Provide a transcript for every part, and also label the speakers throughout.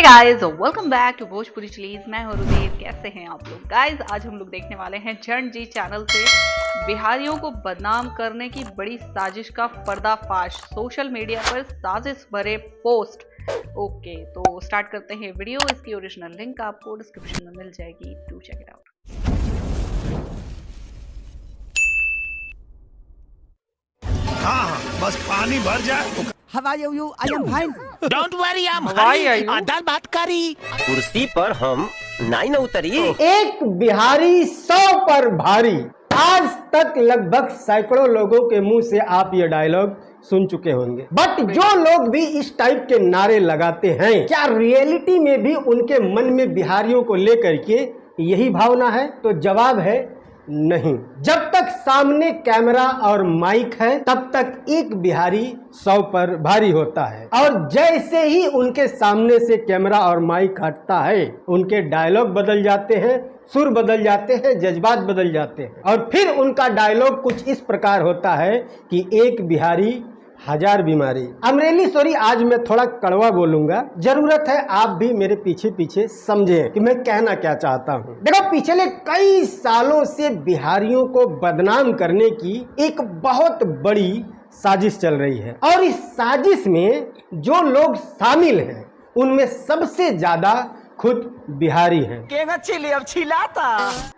Speaker 1: Guys, welcome back to Bhojpuri चीज। मैं हूं रुदेव। कैसे हैं आप लोग गाइस? आज हम लोग देखने वाले हैं जन जी चैनल से बिहारियों को बदनाम करने की बड़ी साजिश का पर्दाफाश। सोशल मीडिया पर साजिश भरे पोस्ट। ओके, तो स्टार्ट करते हैं वीडियो। इसकी ओरिजिनल लिंक आपको डिस्क्रिप्शन में मिल जाएगी, टू चेक इट आउट।
Speaker 2: हाँ, बस पानी भर जाए।
Speaker 3: How are you? I am fine.
Speaker 4: Don't worry, I'm
Speaker 1: Why are
Speaker 4: Hari
Speaker 1: you?
Speaker 4: दाल भात करी।
Speaker 5: कुर्सी पर हम नाई न उतरी।
Speaker 3: एक बिहारी 100 पर भारी। आज तक लगभग सैकड़ों लोगों के मुंह से आप ये डायलॉग सुन चुके होंगे, बट जो लोग भी इस टाइप के नारे लगाते हैं, क्या रियलिटी में भी उनके मन में बिहारियों को लेकर के यही भावना है? तो जवाब है नहीं। जब तक सामने कैमरा और माइक है तब तक एक बिहारी 100 पर भारी होता है, और जैसे ही उनके सामने से कैमरा और माइक हटता है, उनके डायलॉग बदल जाते हैं, सुर बदल जाते हैं, जज्बात बदल जाते हैं, और फिर उनका डायलॉग कुछ इस प्रकार होता है कि एक बिहारी 1000 बीमारी। अमरेली सॉरी, आज मैं थोड़ा कड़वा बोलूंगा, जरूरत है आप भी मेरे पीछे पीछे समझें कि मैं कहना क्या चाहता हूँ। देखो, पिछले कई सालों से बिहारियों को बदनाम करने की एक बहुत बड़ी साजिश चल रही है, और इस साजिश में जो लोग शामिल हैं उनमें सबसे ज्यादा खुद बिहारी हैं।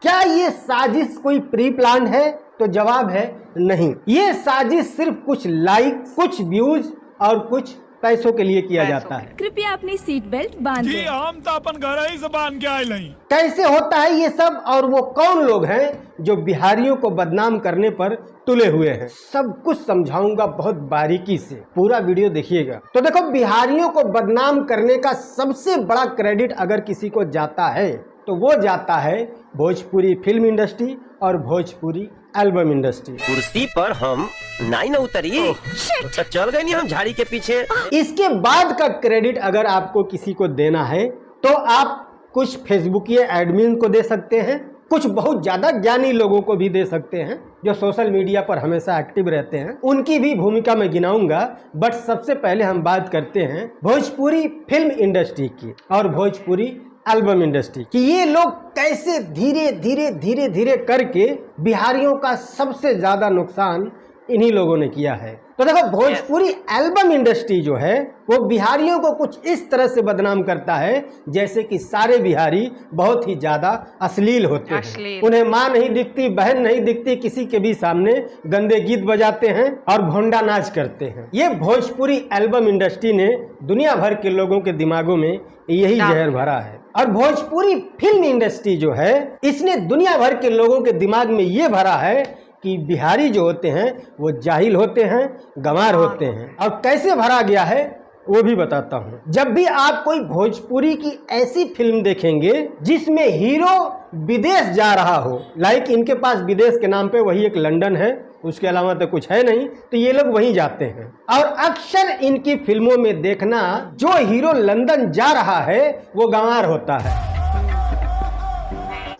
Speaker 3: क्या ये साजिश कोई प्री प्लान है? तो जवाब है नहीं। ये साजिश सिर्फ कुछ लाइक, कुछ व्यूज और कुछ पैसों के लिए किया जाता है।
Speaker 6: कृपया अपनी सीट बेल्ट बांध
Speaker 2: जी,
Speaker 6: लें।
Speaker 2: हम तो अपन घर ही से बांध के आए नहीं।
Speaker 3: कैसे होता है ये सब, और वो कौन लोग हैं जो बिहारियों को बदनाम करने पर तुले हुए हैं? सब कुछ समझाऊंगा बहुत बारीकी से, पूरा वीडियो देखिएगा। तो देखो, बिहारियों को बदनाम करने का सबसे बड़ा क्रेडिट अगर किसी को जाता है तो वो जाता है भोजपुरी फिल्म इंडस्ट्री और भोजपुरी एल्बम इंडस्ट्री।
Speaker 5: कुर्सी पर हम नाई न उतरी तो चल गए नहीं हम झाड़ी के पीछे।
Speaker 3: इसके बाद का क्रेडिट अगर आपको किसी को देना है तो आप कुछ फेसबुकीय एडमिन को दे सकते हैं, कुछ बहुत ज्यादा ज्ञानी लोगों को भी दे सकते हैं जो सोशल मीडिया पर हमेशा एक्टिव रहते हैं। उनकी भी भूमिका मैं गिनाऊंगा, बट सबसे पहले हम बात करते हैं भोजपुरी फिल्म इंडस्ट्री की और भोजपुरी एल्बम इंडस्ट्री कि ये लोग कैसे धीरे धीरे धीरे धीरे करके बिहारियों का सबसे ज्यादा नुकसान इन्हीं लोगों ने किया है। तो देखो, भोजपुरी एल्बम इंडस्ट्री जो है वो बिहारियों को कुछ इस तरह से बदनाम करता है जैसे कि सारे बिहारी बहुत ही ज्यादा अश्लील होते हैं। उन्हें माँ नहीं दिखती, बहन नहीं दिखती, किसी के भी सामने गंदे गीत बजाते हैं और भोंडा नाच करते हैं। ये भोजपुरी एल्बम इंडस्ट्री ने दुनिया भर के लोगों के दिमागों में यही जहर भरा है, और भोजपुरी फिल्म इंडस्ट्री जो है इसने दुनिया भर के लोगों के दिमाग में ये भरा है कि बिहारी जो होते हैं वो जाहिल होते हैं, गंवार होते हैं। और कैसे भरा गया है वो भी बताता हूँ। जब भी आप कोई भोजपुरी की ऐसी फिल्म देखेंगे जिसमें हीरो विदेश जा रहा हो, लाइक इनके पास विदेश के नाम पे वही एक लंदन है, उसके अलावा तो कुछ है नहीं, तो ये लोग वहीं जाते हैं। और अक्सर इनकी फिल्मों में देखना जो हीरो लंदन जा रहा है वो गंवार होता है,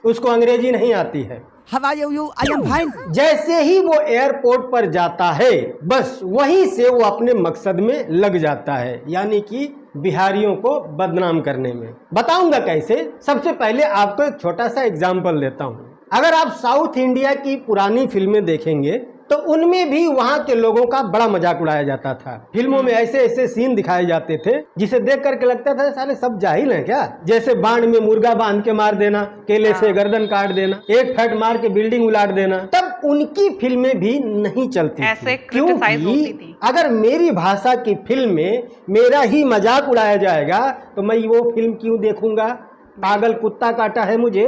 Speaker 3: उसको अंग्रेजी नहीं आती है।
Speaker 4: How are you? I am fine.
Speaker 3: जैसे ही वो एयरपोर्ट पर जाता है बस वहीं से वो अपने मकसद में लग जाता है, यानी कि बिहारियों को बदनाम करने में। बताऊंगा कैसे। सबसे पहले आपको एक छोटा सा एग्जाम्पल देता हूँ। अगर आप साउथ इंडिया की पुरानी फिल्में देखेंगे तो उनमें भी वहाँ के लोगों का बड़ा मजाक उड़ाया जाता था। फिल्मों में ऐसे ऐसे सीन दिखाए जाते थे जिसे देख करके लगता था साले सब जाहिल हैं क्या। जैसे बाण में मुर्गा बांध के मार देना, केले से गर्दन काट देना, एक फैट मार के बिल्डिंग उलाट देना। तब उनकी फिल्में भी नहीं चलती थी, क्योंकि अगर मेरी भाषा की फिल्म में मेरा ही मजाक उड़ाया जाएगा तो मैं वो फिल्म क्यों देखूंगा? पागल कुत्ता काटा है मुझे,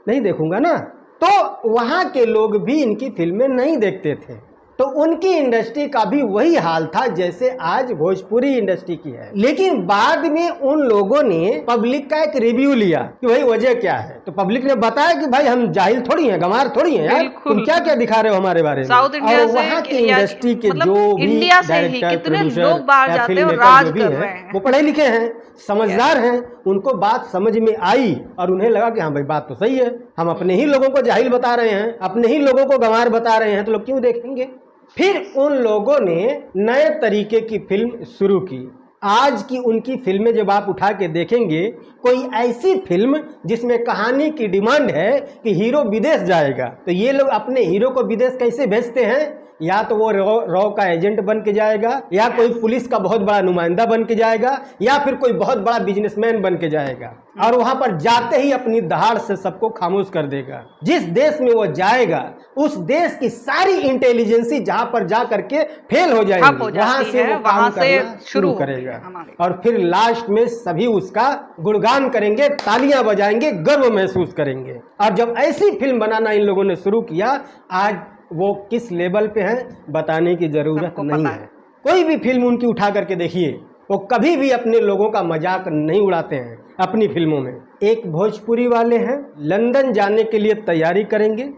Speaker 3: नहीं देखूंगा ना। तो वहाँ के लोग भी इनकी फिल्में नहीं देखते थे। तो उनकी इंडस्ट्री का भी वही हाल था जैसे आज भोजपुरी इंडस्ट्री की है। लेकिन बाद में उन लोगों ने पब्लिक का एक रिव्यू लिया कि भाई वजह क्या है। तो पब्लिक ने बताया कि भाई हम जाहिल थोड़ी हैं, गंवार थोड़ी हैं यार, तुम क्या क्या दिखा रहे हो हमारे बारे में।
Speaker 1: साउथ इंडिया
Speaker 3: और वहाँ की इंडस्ट्री के जो भी डायरेक्टर, प्रोड्यूसर या फिल्म मेकर जो भी हैं वो पढ़े लिखे हैं, समझदार हैं, उनको बात समझ में आई और उन्हें लगा कि हाँ भाई बात तो सही है, हम अपने ही लोगों को जाहिल बता रहे हैं, अपने ही लोगों को गंवार बता रहे हैं, तो लोग क्यों देखेंगे। फिर उन लोगों ने नए तरीके की फिल्म शुरू की आज की उनकी फिल्में जब आप उठा के देखेंगे, कोई ऐसी फिल्म जिसमें कहानी की डिमांड है कि हीरो विदेश जाएगा, तो ये लोग अपने हीरो को विदेश कैसे भेजते हैं? या तो वो रॉ का एजेंट बन के जाएगा, या कोई पुलिस का बहुत बड़ा नुमाइंदा बन के जाएगा, या फिर कोई बहुत बड़ा बिजनेसमैन बन के जाएगा और वहां पर जाते ही अपनी दहाड़ से सबको खामोश कर देगा। जिस देश में वो जाएगा उस देश की सारी इंटेलिजेंसी जहां पर जा करके फेल हो जाएगी, वहां से वो काम करना शुरू करेगा और फिर लास्ट में सभी उसका गुणगान करेंगे, तालियां बजाएंगे, गर्व महसूस करेंगे। और जब ऐसी फिल्म बनाना इन लोगों ने शुरू किया, आज वो किस लेवल पे है बताने की जरूरत नहीं है। कोई भी फिल्म उनकी उठा करके देखिए, वो कभी भी अपने लोगों का मजाक नहीं उड़ाते हैं अपनी फिल्मों में। एक भोजपुरी वाले हैं, लंदन जाने के लिए तैयारी करेंगे,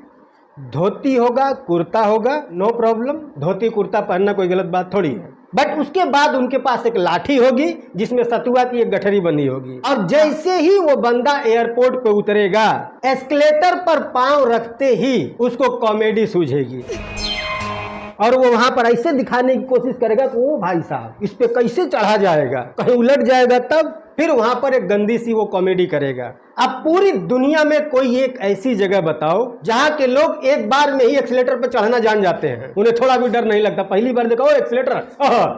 Speaker 3: धोती होगा, कुर्ता होगा, नो प्रॉब्लम, धोती कुर्ता पहनना कोई गलत बात थोड़ी है, बट उसके बाद उनके पास एक लाठी होगी जिसमें सतुआ की एक गठरी बनी होगी, और जैसे ही वो बंदा एयरपोर्ट पे उतरेगा, एस्केलेटर पर पांव रखते ही उसको कॉमेडी सूझेगी और वो वहां पर ऐसे दिखाने की कोशिश करेगा कि ओ भाई साहब इस पे कैसे चढ़ा जाएगा, कहीं उलट जाएगा, तब फिर वहां पर एक गंदी सी वो कॉमेडी करेगा। अब पूरी दुनिया में कोई एक ऐसी जगह बताओ जहां के लोग एक बार में ही एक्सीलेटर पर चढ़ना जान जाते हैं, उन्हें थोड़ा भी डर नहीं लगता। पहली बार देखो एक्सीलेटर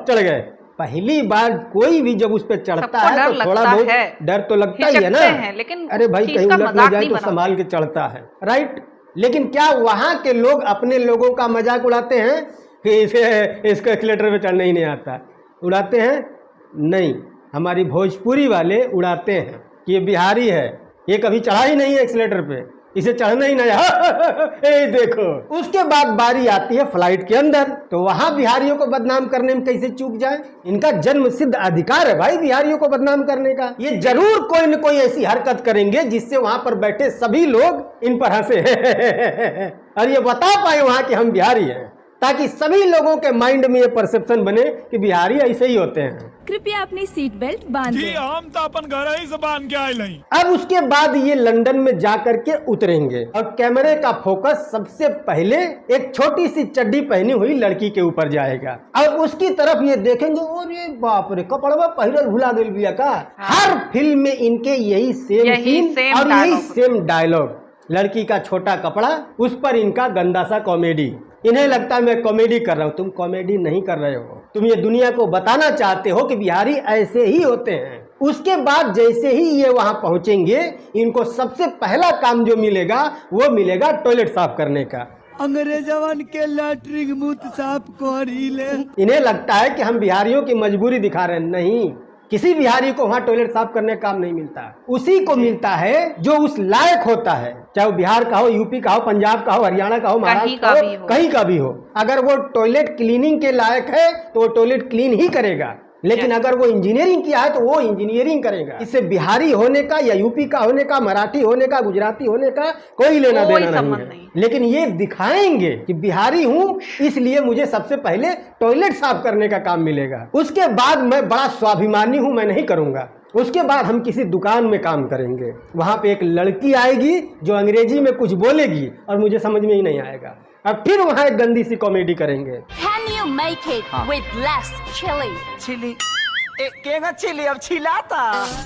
Speaker 3: चढ़ गए, पहली बार कोई भी जब उस पर चढ़ता है तो थोड़ा बहुत डर तो लगता ही है ना, लेकिन अरे भाई कहीं उलट ना जाए तो संभाल के चढ़ता है, राइट। लेकिन क्या वहां के लोग अपने लोगों का मजाक उड़ाते हैं कि इसको एक्सीलेटर पे चढ़ना ही नहीं आता? उड़ाते हैं? नहीं। हमारी भोजपुरी वाले उड़ाते हैं कि ये बिहारी है, ये कभी चढ़ा ही नहीं है एक्सीलेटर पे, इसे चढ़ना ही नहीं ए देखो। उसके बाद बारी आती है फ्लाइट के अंदर, तो वहां बिहारियों को बदनाम करने में कैसे चूक जाए? इनका जन्म सिद्ध अधिकार है भाई बिहारियों को बदनाम करने का। ये जरूर कोई न कोई ऐसी हरकत करेंगे जिससे वहां पर बैठे सभी लोग इन पर हंसे और ये बता पाए वहां कि हम बिहारी हैं, ताकि सभी लोगों के माइंड में ये परसेप्शन बने कि बिहारी ऐसे ही होते हैं।
Speaker 6: कृपया अपनी सीट बेल्ट बांध लें।
Speaker 2: हम तो अपन घर ही से बांध के आए नहीं।
Speaker 3: अब उसके बाद ये लंदन में जाकर के उतरेंगे और कैमरे का फोकस सबसे पहले एक छोटी सी चड्डी पहनी हुई लड़की के ऊपर जाएगा और उसकी तरफ ये देखेंगे, अरे बाप रे कपड़वा पहिरल भुला गइल बिया का। हर फिल्म में इनके यही सेम सीन और यही सेम डायलॉग, लड़की का छोटा कपड़ा, उस पर इनका गंदा सा कॉमेडी। इन्हें लगता है मैं कॉमेडी कर रहा हूँ, तुम कॉमेडी नहीं कर रहे हो, तुम ये दुनिया को बताना चाहते हो कि बिहारी ऐसे ही होते हैं। उसके बाद जैसे ही ये वहां पहुंचेंगे, इनको सबसे पहला काम जो मिलेगा वो मिलेगा टॉयलेट साफ करने का।
Speaker 4: अंग्रेजवन के लैट्रिन मुंह साफ करी ले।
Speaker 3: इन्हें लगता है कि हम बिहारियों की मजबूरी दिखा रहे हैं, नहीं, किसी बिहारी को वहाँ टॉयलेट साफ करने का काम नहीं मिलता, उसी को मिलता है जो उस लायक होता है, चाहे वो बिहार का हो, यूपी का हो, पंजाब का हो, हरियाणा का हो, महाराष्ट्र का हो, कहीं का भी हो। अगर वो टॉयलेट क्लीनिंग के लायक है तो वो टॉयलेट क्लीन ही करेगा, लेकिन अगर वो इंजीनियरिंग किया है तो वो इंजीनियरिंग करेगा। इससे बिहारी होने का या यूपी का होने का, मराठी होने का, गुजराती होने का कोई लेना देना नहीं है। लेकिन ये दिखाएंगे कि बिहारी हूँ इसलिए मुझे सबसे पहले टॉयलेट साफ करने का काम मिलेगा, उसके बाद मैं बड़ा स्वाभिमानी हूँ, मैं नहीं करूंगा। उसके बाद हम किसी दुकान में काम करेंगे, वहां पे एक लड़की आएगी जो अंग्रेजी में कुछ बोलेगी और मुझे समझ में ही नहीं आएगा, अब फिर वहां एक गंदी सी कॉमेडी करेंगे।
Speaker 7: Can you make it with less chili?
Speaker 4: Chili केगा चिली अब छिलाता।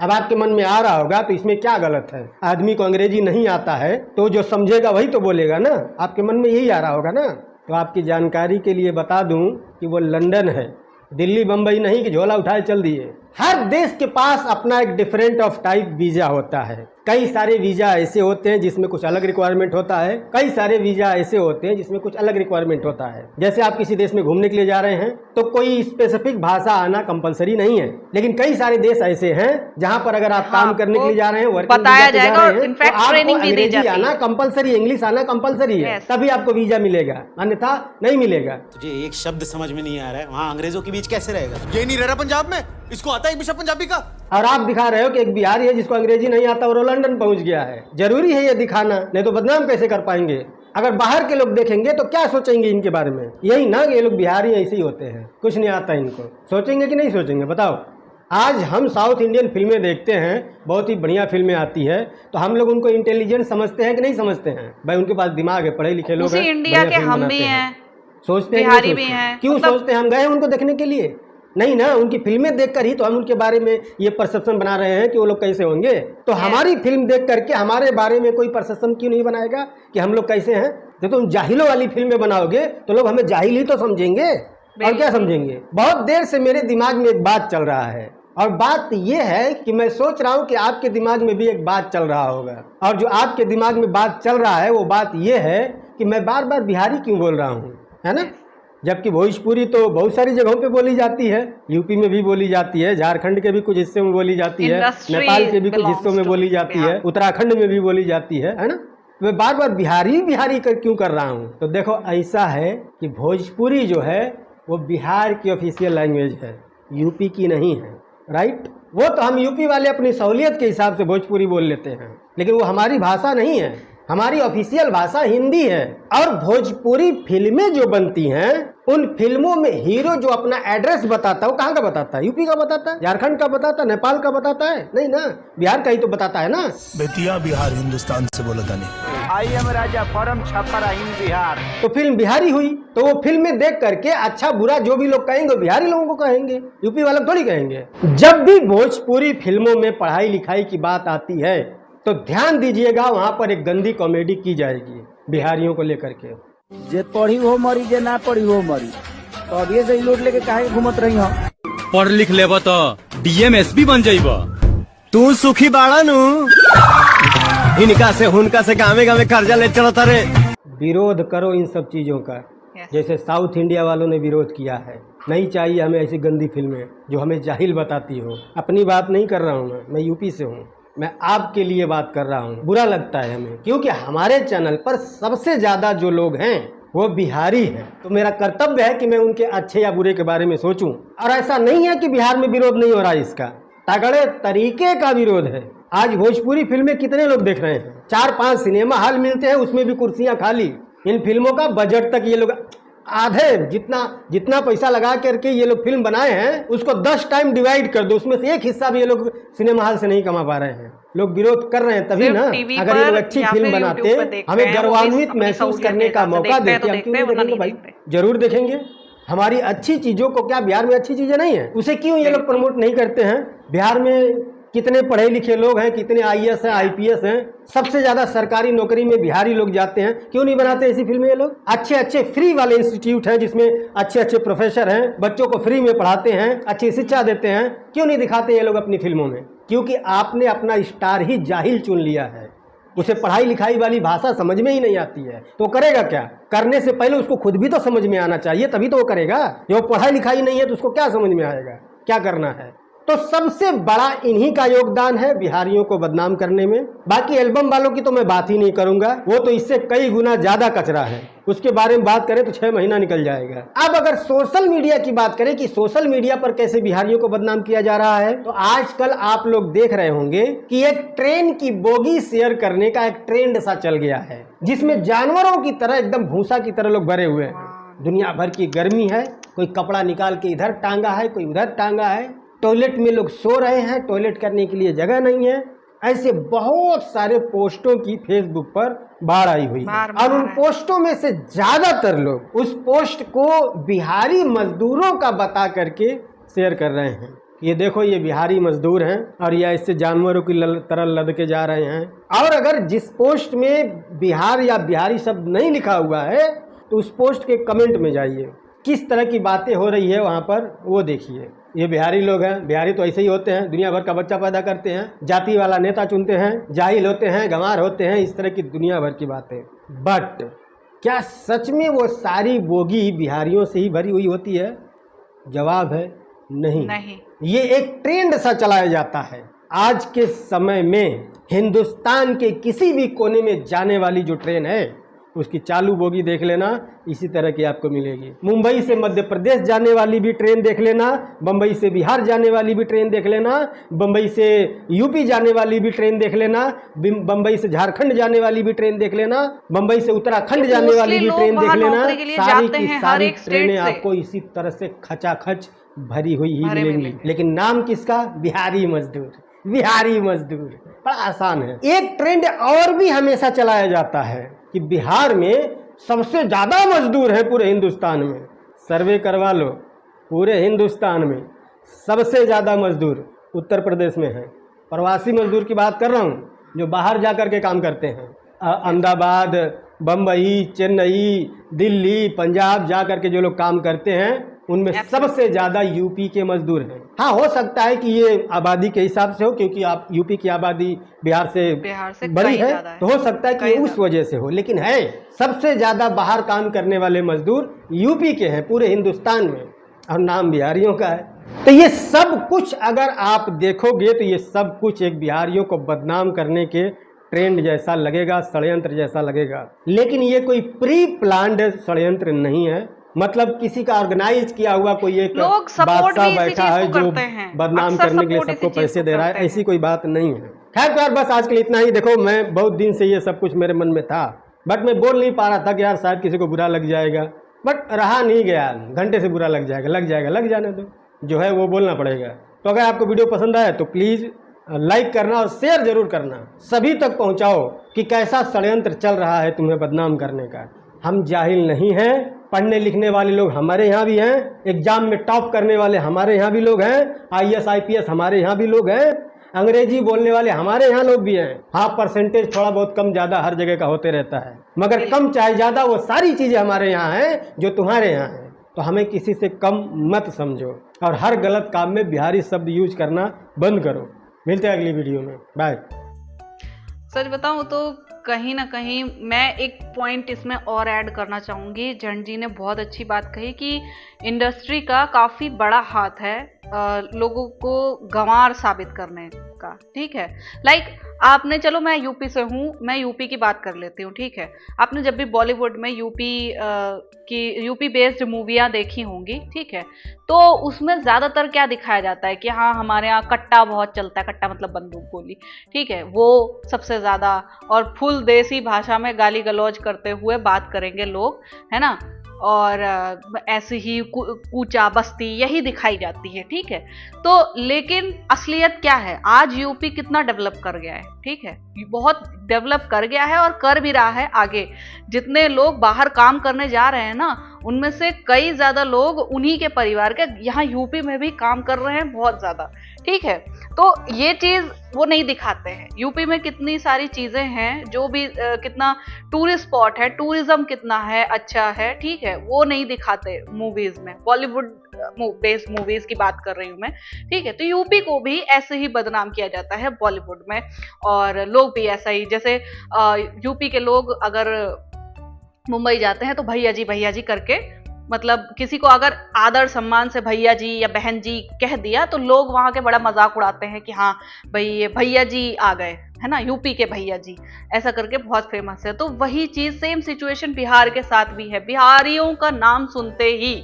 Speaker 3: अब आपके मन में आ रहा होगा तो इसमें क्या गलत है, आदमी को अंग्रेजी नहीं आता है तो जो समझेगा वही तो बोलेगा ना, आपके मन में यही आ रहा होगा ना। तो आपकी जानकारी के लिए बता दूं कि वो लंदन है, दिल्ली बम्बई नहीं कि झोला उठाए चल दिए। हर देश के पास अपना एक डिफरेंट ऑफ टाइप वीजा होता है। कई सारे वीजा ऐसे होते हैं जिसमें कुछ अलग रिक्वायरमेंट होता है, कई सारे वीजा ऐसे होते हैं जिसमें कुछ अलग रिक्वायरमेंट होता है। जैसे आप किसी देश में घूमने के लिए जा रहे हैं तो कोई स्पेसिफिक भाषा आना कंपलसरी नहीं है, लेकिन कई सारे देश ऐसे हैं जहां पर अगर आप काम करने के लिए जा रहे हैं, वर्किंग
Speaker 1: बताया
Speaker 3: वीजा पे जा
Speaker 1: जाएगा
Speaker 3: रहे
Speaker 1: और
Speaker 3: हैं,
Speaker 1: इनफैक्ट
Speaker 3: तो आपको
Speaker 1: ट्रेनिंग भी दी
Speaker 3: अंग्रेजी
Speaker 1: जाती
Speaker 3: आना
Speaker 1: है।
Speaker 3: कंपलसरी, इंग्लिश आना कंपलसरी है, तभी आपको वीजा मिलेगा, अन्यथा नहीं मिलेगा।
Speaker 8: तुझे एक शब्द समझ में नहीं आ रहा है, वहाँ अंग्रेजों के बीच कैसे रहेगा? ये नहीं रह रहा पंजाब में, इसको आता है बिशप पंजाबी का।
Speaker 3: और आप दिखा रहे हो कि एक बिहारी है जिसको अंग्रेजी नहीं आता और वो लंदन पहुंच गया है। जरूरी है ये दिखाना, नहीं तो बदनाम कैसे कर पाएंगे। अगर बाहर के लोग देखेंगे तो क्या सोचेंगे इनके बारे में, यही ना कि ये लोग बिहारी ऐसे ही होते हैं, कुछ नहीं आता इनको। सोचेंगे कि नहीं सोचेंगे बताओ। आज हम साउथ इंडियन फिल्में देखते हैं, बहुत ही बढ़िया फिल्में आती है, तो हम लोग उनको इंटेलिजेंट समझते हैं कि नहीं समझते हैं? भाई उनके पास दिमाग है, पढ़े लिखे लोग हैं,
Speaker 1: इंडिया के हम भी हैं,
Speaker 3: सोचते हैं,
Speaker 1: बिहारी भी हैं,
Speaker 3: क्यों सोचते हैं? हम गए हैं उनको देखने के लिए, नहीं ना, उनकी फिल्में देखकर ही तो हम उनके बारे में ये परसेप्शन बना रहे हैं कि वो लोग कैसे होंगे। तो हमारी फिल्म देख करके हमारे बारे में कोई परसेप्शन क्यों नहीं बनाएगा कि हम लोग कैसे हैं। तो तुम जाहिलों वाली फिल्में बनाओगे तो लोग हमें जाहिल ही तो समझेंगे, और क्या समझेंगे। बहुत देर से मेरे दिमाग में एक बात चल रहा है, और बात यह है कि मैं सोच रहा हूँ कि आपके दिमाग में भी एक बात चल रहा होगा, और जो आपके दिमाग में बात चल रहा है वो बात यह है कि मैं बार बार बिहारी क्यों बोल रहा हूँ, है ना। जबकि भोजपुरी तो बहुत सारी जगहों पे बोली जाती है, यूपी में भी बोली जाती है, झारखंड के भी कुछ हिस्सों में बोली जाती है, नेपाल के भी कुछ हिस्सों में बोली जाती है, उत्तराखंड में भी बोली जाती है ना। मैं बार बार बिहारी बिहारी क्यों कर रहा हूँ। तो देखो ऐसा है कि भोजपुरी जो है वो बिहार की ऑफिशियल लैंग्वेज है, यूपी की नहीं है, राइट। वो तो हम यूपी वाले अपनी सहूलियत के हिसाब से भोजपुरी बोल लेते हैं, लेकिन वो हमारी भाषा नहीं है, हमारी ऑफिशियल भाषा हिंदी है। और भोजपुरी फिल्में जो बनती हैं उन फिल्मों में हीरो जो अपना एड्रेस बताता है वो कहाँ का बताता है, यूपी का बताता है, झारखंड का बताता है, नेपाल का बताता है, नहीं ना, बिहार का ही तो बताता है ना।
Speaker 2: बेतिया बिहार हिंदुस्तान से बोला था नहीं।
Speaker 4: I am Raja from Chhapra in Bihar.
Speaker 3: तो फिल्म बिहारी हुई तो वो फिल्म में देख करके अच्छा बुरा जो भी लोग कहेंगे बिहारी लोगों को कहेंगे, यूपी वाले थोड़ी कहेंगे। जब भी भोजपुरी फिल्मों में पढ़ाई लिखाई की बात आती है तो ध्यान दीजिएगा वहाँ पर एक गंदी कॉमेडी की जाएगी बिहारियों को लेकर के।
Speaker 4: जे पढ़ी हो मरी, जे ना पढ़ी हो मरी। तो अब ये से लोट लेके काहे घूमत रही हो।
Speaker 9: पढ़ लिख लेबा तो डीएम एसपी बन जाइबा।
Speaker 5: तू सुखी बाड़ा नु, इनका से हुनका से गावे गावे कर्जा ले चलता रे।
Speaker 3: विरोध करो इन सब चीज़ों का, जैसे साउथ इंडिया वालों ने विरोध किया है। नहीं चाहिए हमें ऐसी गंदी फिल्में जो हमें जाहिल बताती हो। अपनी बात नहीं कर रहा हूँ, मैं यूपी से हूँ, मैं आपके लिए बात कर रहा हूँ। बुरा लगता है हमें, क्योंकि हमारे चैनल पर सबसे ज़्यादा जो लोग हैं वो बिहारी हैं। तो मेरा कर्तव्य है कि मैं उनके अच्छे या बुरे के बारे में सोचूं। और ऐसा नहीं है कि बिहार में विरोध नहीं हो रहा है, इसका तगड़े तरीके का विरोध है। आज भोजपुरी फिल्में कितने लोग देख रहे हैं, 4-5 सिनेमा हॉल मिलते हैं, उसमें भी कुर्सियाँ खाली। इन फिल्मों का बजट तक ये लोग आधे जितना पैसा लगा करके ये लोग फिल्म बनाए हैं उसको 10 टाइम डिवाइड कर दो, उसमें से एक हिस्सा भी ये लोग सिनेमा हॉल से नहीं कमा पा रहे हैं। लोग विरोध कर रहे हैं तभी ना। अगर ये लोग अच्छी फिल्म बनाते, हमें गर्वान्वित महसूस करने का मौका देते, हम क्यों नहीं देखेंगे भाई, जरूर देखेंगे। हमारी अच्छी चीजों को, क्या बिहार में अच्छी चीजें नहीं है, उसे क्यों ये लोग प्रमोट नहीं करते हैं। बिहार में कितने पढ़े लिखे लोग हैं, कितने आईएएस हैं, आईपीएस हैं, सबसे ज्यादा सरकारी नौकरी में बिहारी लोग जाते हैं, क्यों नहीं बनाते ऐसी फिल्में ये लोग। अच्छे अच्छे फ्री वाले इंस्टीट्यूट हैं जिसमें अच्छे अच्छे प्रोफेसर हैं, बच्चों को फ्री में पढ़ाते हैं, अच्छी शिक्षा देते हैं, क्यों नहीं दिखाते ये लोग अपनी फिल्मों में। क्योंकि आपने अपना स्टार ही जाहिल चुन लिया है, उसे पढ़ाई लिखाई वाली भाषा समझ में ही नहीं आती है, तो करेगा क्या। करने से पहले उसको खुद भी तो समझ में आना चाहिए, तभी तो वो करेगा। जो पढ़ाई लिखाई नहीं है तो उसको क्या समझ में आएगा क्या करना है। तो सबसे बड़ा इन्हीं का योगदान है बिहारियों को बदनाम करने में। बाकी एल्बम वालों की तो मैं बात ही नहीं करूंगा, वो तो इससे कई गुना ज्यादा कचरा है, उसके बारे में बात करें तो 6 महीना निकल जाएगा। अब अगर सोशल मीडिया की बात करें कि सोशल मीडिया पर कैसे बिहारियों को बदनाम किया जा रहा है, तो आजकल आप लोग देख रहे होंगे कि एक ट्रेन की बोगी शेयर करने का एक ट्रेंड सा चल गया है, जिसमें जानवरों की तरह एकदम भूसा की तरह लोग भरे हुए हैं। दुनिया भर की गर्मी है, कोई कपड़ा निकाल के इधर टांगा है, कोई उधर टांगा है, टॉयलेट में लोग सो रहे हैं, टॉयलेट करने के लिए जगह नहीं है। ऐसे बहुत सारे पोस्टों की फेसबुक पर बाढ़ आई हुई है, और उन पोस्टों में से ज्यादातर लोग उस पोस्ट को बिहारी मजदूरों का बता करके शेयर कर रहे हैं। ये देखो, ये बिहारी मजदूर हैं और ये इससे जानवरों की तरह लद के जा रहे हैं। और अगर जिस पोस्ट में बिहार या बिहारी शब्द नहीं लिखा हुआ है तो उस पोस्ट के कमेंट में जाइए, किस तरह की बातें हो रही है वहाँ पर वो देखिए। ये बिहारी लोग हैं, बिहारी तो ऐसे ही होते हैं, दुनिया भर का बच्चा पैदा करते हैं, जाति वाला नेता चुनते हैं, जाहिल होते हैं, गंवार होते हैं, इस तरह की दुनिया भर की बातें। बट क्या सच में वो सारी बोगी बिहारियों से ही भरी हुई होती है? जवाब है नहीं। ये एक ट्रेंड सा चलाया जाता है। आज के समय में हिंदुस्तान के किसी भी कोने में जाने वाली जो ट्रेन है उसकी चालू बोगी देख लेना, इसी तरह की आपको मिलेगी। मुंबई से मध्य प्रदेश जाने वाली भी ट्रेन देख लेना, बम्बई से बिहार जाने वाली भी ट्रेन देख लेना, बम्बई से यूपी जाने वाली भी ट्रेन देख लेना, बम्बई से झारखंड जाने वाली भी ट्रेन देख लेना, बम्बई से उत्तराखंड जाने वाली भी ट्रेन देख लेना। सारी की सारी ट्रेनें आपको इसी तरह से खचाखच भरी हुई ही मिलेंगी। लेकिन नाम किसका? बिहारी मजदूर। बिहारी मजदूर बड़ा आसान है। एक ट्रेंड और भी हमेशा चलाया जाता है कि बिहार में सबसे ज्यादा मजदूर है पूरे हिंदुस्तान में। सर्वे करवा लो, पूरे हिंदुस्तान में सबसे ज़्यादा मजदूर उत्तर प्रदेश में हैं। प्रवासी मजदूर की बात कर रहा हूँ, जो बाहर जा कर के काम करते हैं। अहमदाबाद, बम्बई, चेन्नई, दिल्ली, पंजाब जा कर के जो लोग काम करते हैं, उनमें सबसे ज़्यादा यूपी के मजदूर हैं। हाँ, हो सकता है कि ये आबादी के हिसाब से हो, क्योंकि आप यूपी की आबादी बिहार से बड़ी है, तो हो सकता है कि उस वजह से हो, लेकिन है सबसे ज़्यादा बाहर काम करने वाले मजदूर यूपी के हैं पूरे हिंदुस्तान में, और नाम बिहारियों का है। तो ये सब कुछ अगर आप देखोगे तो ये सब कुछ एक बिहारियों को बदनाम करने के ट्रेंड जैसा लगेगा, षड्यंत्र जैसा लगेगा, लेकिन ये कोई प्री प्लान्ड षड्यंत्र नहीं है। मतलब किसी का ऑर्गेनाइज किया हुआ कोई एक बादशाह बैठा है जो बदनाम करने के लिए सबको पैसे दे रहा है, ऐसी कोई बात नहीं है। खैर यार, बस आज के लिए इतना ही। देखो, मैं बहुत दिन से ये सब कुछ मेरे मन में था, बट मैं बोल नहीं पा रहा था कि यार शायद किसी को बुरा लग जाएगा, बट रहा नहीं गया। घंटे से बुरा लग जाएगा, लग जाने दो, जो है वो बोलना पड़ेगा। तो अगर आपको वीडियो पसंद आया तो प्लीज़ लाइक करना और शेयर जरूर करना, सभी तक पहुंचाओ कि कैसा षड्यंत्र चल रहा है तुम्हें बदनाम करने का। हम जाहिल नहीं हैं, पढ़ने लिखने वाले लोग हमारे यहाँ भी हैं, एग्जाम में टॉप करने वाले हमारे यहाँ भी लोग हैं, IAS IPS हमारे यहाँ भी लोग हैं, अंग्रेजी बोलने वाले हमारे यहाँ लोग भी हैं। हाँ, परसेंटेज थोड़ा बहुत कम ज़्यादा हर जगह का होते रहता है, मगर कम चाहे ज़्यादा वो सारी चीज़ें हमारे यहाँ हैं जो तुम्हारे यहाँ हैं। तो हमें किसी से कम मत समझो, और हर गलत काम में बिहारी शब्द यूज करना बंद करो। मिलते हैं अगली वीडियो में, बाय।
Speaker 1: सच बताऊं तो कहीं ना कहीं मैं एक पॉइंट इसमें और ऐड करना चाहूँगी। जन जी ने बहुत अच्छी बात कही कि इंडस्ट्री का काफ़ी बड़ा हाथ है लोगों को गंवार साबित करने का। ठीक है, लाइक आपने, चलो मैं यूपी से हूँ, मैं यूपी की बात कर लेती हूँ। ठीक है, आपने जब भी बॉलीवुड में यूपी बेस्ड मूवियाँ देखी होंगी, ठीक है, तो उसमें ज़्यादातर क्या दिखाया जाता है कि हाँ हमारे यहाँ कट्टा बहुत चलता है, कट्टा मतलब बंदूक गोली, ठीक है, वो सबसे ज़्यादा, और फुल देसी भाषा में गाली गलौज करते हुए बात करेंगे लोग, है ना, और ऐसे ही कूचा बस्ती यही दिखाई जाती है। ठीक है, तो लेकिन असलियत क्या है? आज यूपी कितना डेवलप कर गया है, ठीक है, बहुत डेवलप कर गया है और कर भी रहा है आगे। जितने लोग बाहर काम करने जा रहे हैं ना, उनमें से कई ज्यादा लोग उन्हीं के परिवार के यहाँ यूपी में भी काम कर रहे हैं, बहुत ज्यादा। ठीक है, तो ये चीज वो नहीं दिखाते हैं। यूपी में कितनी सारी चीजें हैं, जो भी कितना टूरिस्ट स्पॉट है, टूरिज्म कितना है, अच्छा है, ठीक है, वो नहीं दिखाते मूवीज में। बॉलीवुड बेस्ड मूवीज की बात कर रही हूँ मैं। ठीक है, तो यूपी को भी ऐसे ही बदनाम किया जाता है बॉलीवुड में, और लोग भी ऐसा ही, जैसे यूपी के लोग अगर मुंबई जाते हैं तो भैया जी करके, मतलब किसी को अगर आदर सम्मान से भैया जी या बहन जी कह दिया तो लोग वहां के बड़ा मजाक उड़ाते हैं कि हाँ भाई ये भैया जी आ गए, है ना, यूपी के भैया जी, ऐसा करके बहुत फेमस है। तो वही चीज, सेम सिचुएशन बिहार के साथ भी है। बिहारियों का नाम सुनते ही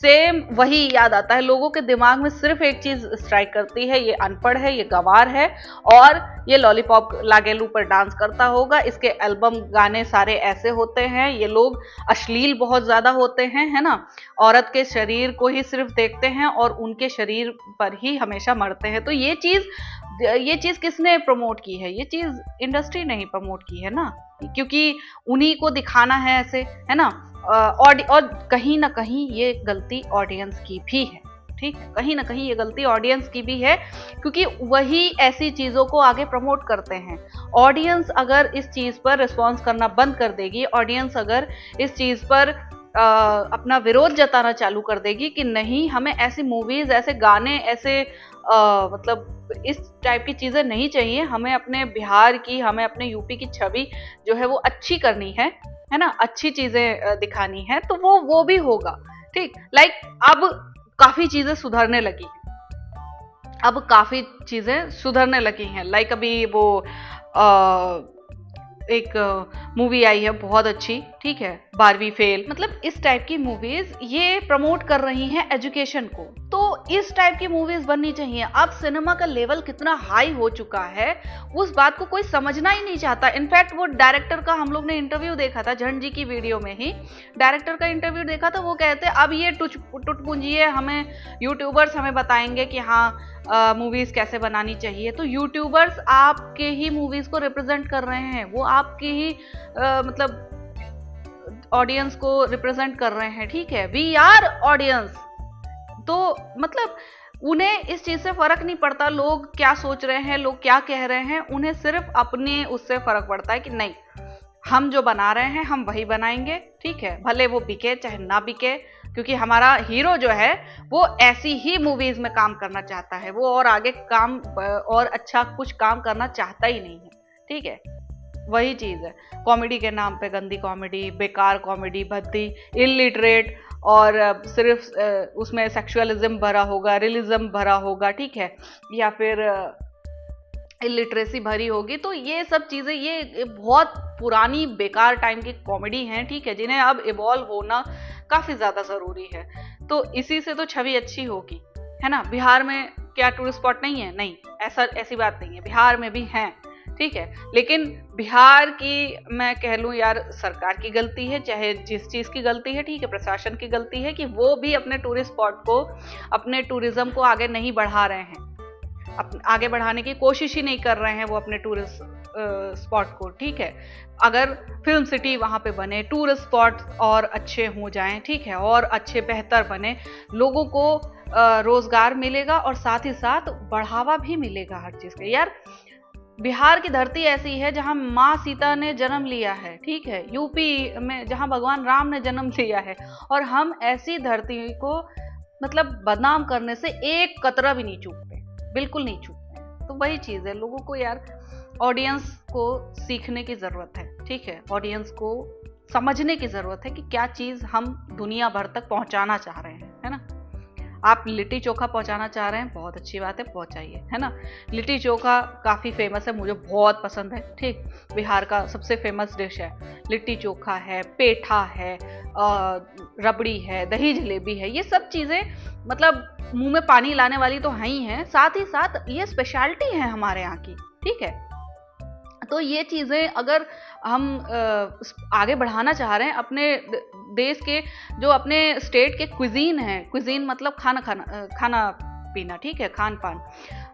Speaker 1: सेम वही याद आता है, लोगों के दिमाग में सिर्फ एक चीज स्ट्राइक करती है, ये अनपढ़ है, ये गंवार है, और ये लॉलीपॉप लागेलू पर डांस करता होगा, इसके एल्बम गाने सारे ऐसे होते हैं, ये लोग अश्लील बहुत ज्यादा होते हैं, है ना, औरत के शरीर को ही सिर्फ देखते हैं और उनके शरीर पर ही हमेशा मरते हैं। तो ये चीज किसने प्रमोट की है? ये चीज इंडस्ट्री ने ही प्रमोट की है ना, क्योंकि उन्हीं को दिखाना है ऐसे, है ना, और कहीं ना कहीं ये गलती ऑडियंस की भी है। ठीक है, कहीं ना कहीं ये गलती ऑडियंस की भी है, क्योंकि वही ऐसी चीजों को आगे प्रमोट करते हैं। ऑडियंस अगर इस चीज पर रिस्पॉन्स करना बंद कर देगी, ऑडियंस अगर इस चीज पर अपना विरोध जताना चालू कर देगी कि नहीं, हमें ऐसी मूवीज, ऐसे गाने, ऐसे मतलब इस टाइप की चीजें नहीं चाहिए, हमें अपने बिहार की, हमें अपने यूपी की छवि जो है वो अच्छी करनी है ना, अच्छी चीजें दिखानी है, तो वो भी होगा। ठीक, लाइक अब काफी चीजें सुधरने लगी हैं, लाइक अभी वो एक मूवी आई है बहुत अच्छी, ठीक है, 12वीं फेल, मतलब इस टाइप की मूवीज ये प्रमोट कर रही हैं एजुकेशन को। तो इस टाइप की मूवीज बननी चाहिए। अब सिनेमा का लेवल कितना हाई हो चुका है, उस बात को कोई समझना ही नहीं चाहता। इनफैक्ट वो डायरेक्टर का हम लोग ने इंटरव्यू देखा था, झंड जी की वीडियो में ही डायरेक्टर का इंटरव्यू देखा था, वो कहते अब ये टुटपुंजिए, हमें यूट्यूबर्स हमें बताएंगे कि हाँ मूवीज कैसे बनानी चाहिए। तो यूट्यूबर्स आपके ही मूवीज को रिप्रेजेंट कर रहे हैं, वो आपके ही मतलब ऑडियंस को रिप्रेजेंट कर रहे हैं। ठीक है, वी आर ऑडियंस, तो मतलब उन्हें इस चीज से फर्क नहीं पड़ता लोग क्या सोच रहे हैं, लोग क्या कह रहे हैं, उन्हें सिर्फ अपने उससे फर्क पड़ता है कि नहीं, हम जो बना रहे हैं हम वही बनाएंगे, ठीक है, भले वो बिके चाहे ना बिके, क्योंकि हमारा हीरो जो है वो ऐसी ही मूवीज में काम करना चाहता है, वो और आगे काम और अच्छा कुछ काम करना चाहता ही नहीं है, ठीक है। वही चीज है, कॉमेडी के नाम पे गंदी कॉमेडी, बेकार कॉमेडी, भद्दी, इलिटरेट, और सिर्फ उसमें सेक्सुअलिज्म भरा होगा, रियलिज्म भरा होगा, ठीक है, या फिर इलिटरेसी भरी होगी। तो ये सब चीज़ें ये बहुत पुरानी बेकार टाइम की कॉमेडी हैं, ठीक है, जिन्हें अब इवॉल्व होना काफ़ी ज़्यादा ज़रूरी है। तो इसी से तो छवि अच्छी होगी, है ना। बिहार में क्या टूरिस्ट स्पॉट नहीं है? नहीं, ऐसी बात नहीं है, बिहार में भी हैं, ठीक है, लेकिन बिहार की मैं कह लूँ यार सरकार की गलती है, चाहे जिस चीज़ की गलती है, ठीक है, प्रशासन की गलती है कि वो भी अपने टूरिस्ट स्पॉट को, अपने टूरिज्म को आगे नहीं बढ़ा रहे हैं, आगे बढ़ाने की कोशिश ही नहीं कर रहे हैं वो अपने टूरिस्ट स्पॉट को, ठीक है। अगर फिल्म सिटी वहाँ पे बने, टूरिस्ट स्पॉट और अच्छे हो जाएं, ठीक है, और अच्छे बेहतर बने, लोगों को रोजगार मिलेगा और साथ ही साथ बढ़ावा भी मिलेगा हर चीज़ के। यार बिहार की धरती ऐसी है जहां माँ सीता ने जन्म लिया है, ठीक है, यूपी में जहां भगवान राम ने जन्म लिया है, और हम ऐसी धरती को मतलब बदनाम करने से एक कतरा भी नहीं चूकते, बिल्कुल नहीं चूकते। तो वही चीज़ है, लोगों को यार ऑडियंस को सीखने की ज़रूरत है, ठीक है, ऑडियंस को समझने की ज़रूरत है कि क्या चीज़ हम दुनिया भर तक पहुंचाना चाह रहे हैं, है ना। आप लिट्टी चोखा पहुंचाना चाह रहे हैं, बहुत अच्छी बात है, पहुंचाइए, है ना। लिट्टी चोखा काफ़ी फेमस है, मुझे बहुत पसंद है, ठीक, बिहार का सबसे फेमस डिश है, लिट्टी चोखा है, पेठा है, रबड़ी है, दही जलेबी है, ये सब चीज़ें मतलब मुंह में पानी लाने वाली तो हैं ही हैं, साथ ही साथ ये स्पेशलिटी है हमारे यहाँ की, ठीक है। तो ये चीज़ें अगर हम आगे बढ़ाना चाह रहे हैं अपने देश के, जो अपने स्टेट के क्विजीन हैं, क्विजीन मतलब खाना पीना, ठीक है, खान पान,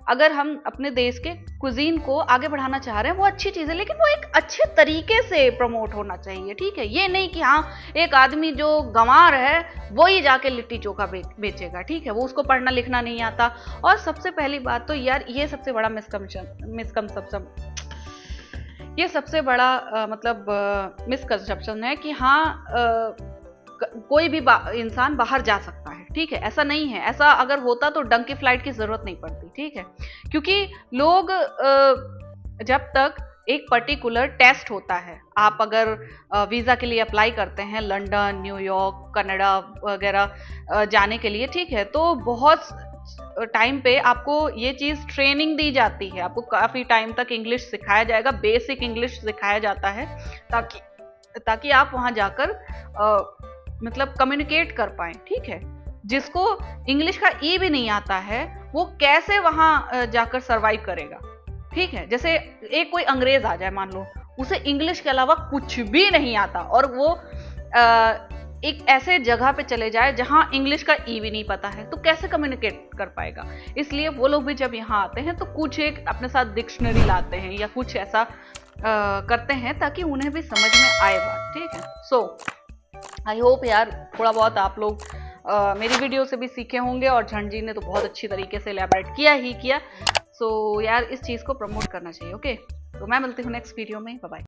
Speaker 1: अगर हम अपने देश के क्विजीन को आगे बढ़ाना चाह रहे हैं, वो अच्छी चीज़ है, लेकिन वो एक अच्छे तरीके से प्रमोट होना चाहिए, ठीक है। ये नहीं कि हाँ एक आदमी जो गंवार है वही जाके लिट्टी चोखा बेचेगा, ठीक है, वो उसको पढ़ना लिखना नहीं आता। और सबसे पहली बात तो यार ये सबसे बड़ा मिसकंसेप्शन, ये सबसे बड़ा मिसकंसेप्शन है कि हाँ कोई भी इंसान बाहर जा सकता है, ठीक है, ऐसा नहीं है। ऐसा अगर होता तो डंकी फ्लाइट की जरूरत नहीं पड़ती, ठीक है, क्योंकि लोग जब तक एक पर्टिकुलर टेस्ट होता है, आप अगर वीज़ा के लिए अप्लाई करते हैं लंदन, न्यूयॉर्क, कनाडा वगैरह जाने के लिए, ठीक है, तो बहुत टाइम पे आपको ये चीज़ ट्रेनिंग दी जाती है, आपको काफ़ी टाइम तक इंग्लिश सिखाया जाएगा, बेसिक इंग्लिश सिखाया जाता है, ताकि आप वहाँ जाकर मतलब कम्युनिकेट कर पाएँ, ठीक है। जिसको इंग्लिश का ई भी नहीं आता है वो कैसे वहाँ जाकर सरवाइव करेगा, ठीक है। जैसे एक कोई अंग्रेज आ जाए, मान लो उसे इंग्लिश के अलावा कुछ भी नहीं आता, और वो एक ऐसे जगह पे चले जाए जहाँ इंग्लिश का ई भी नहीं पता है, तो कैसे कम्युनिकेट कर पाएगा। इसलिए वो लोग भी जब यहाँ आते हैं तो कुछ एक अपने साथ डिक्शनरी लाते हैं या कुछ ऐसा करते हैं ताकि उन्हें भी समझ में आए बात, ठीक है। सो आई होप यार थोड़ा बहुत आप लोग मेरी वीडियो से भी सीखे होंगे, और झंड जी ने तो बहुत अच्छी तरीके से एलैबोरेट किया। सो यार इस चीज़ को प्रमोट करना चाहिए, ओके। तो मैं मिलती हूँ नेक्स्ट वीडियो में, बाय बाय।